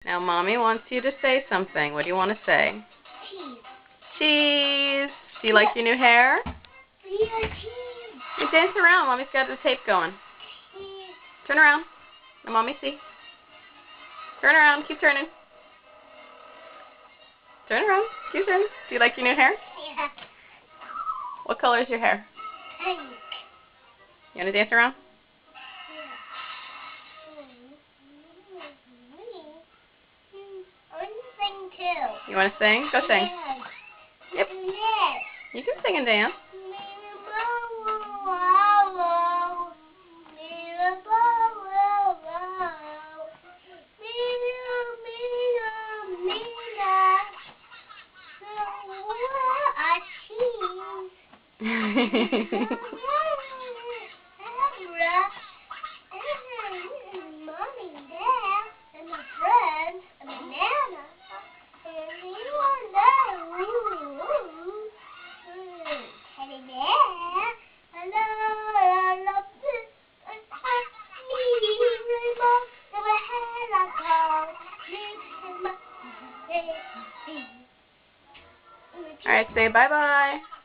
Now, Mommy wants you to say something. What do you want to say? Cheese. Cheese. Do you like your new hair? Yeah, cheese. You dance around. Mommy's got the tape going. Cheese. Turn around. Let Mommy see. Turn around. Keep turning. Turn around. Keep turning. Do you like your new hair? Yeah. What color is your hair? Pink. You want to dance around? I want to sing too. You want to sing? Go sing. Yes. Yep. Yes. You can sing and dance. Mommy, Dad, and my friends, and Banana, and you and I, Teddy Bear, hello, I love this, Alright, say bye-bye.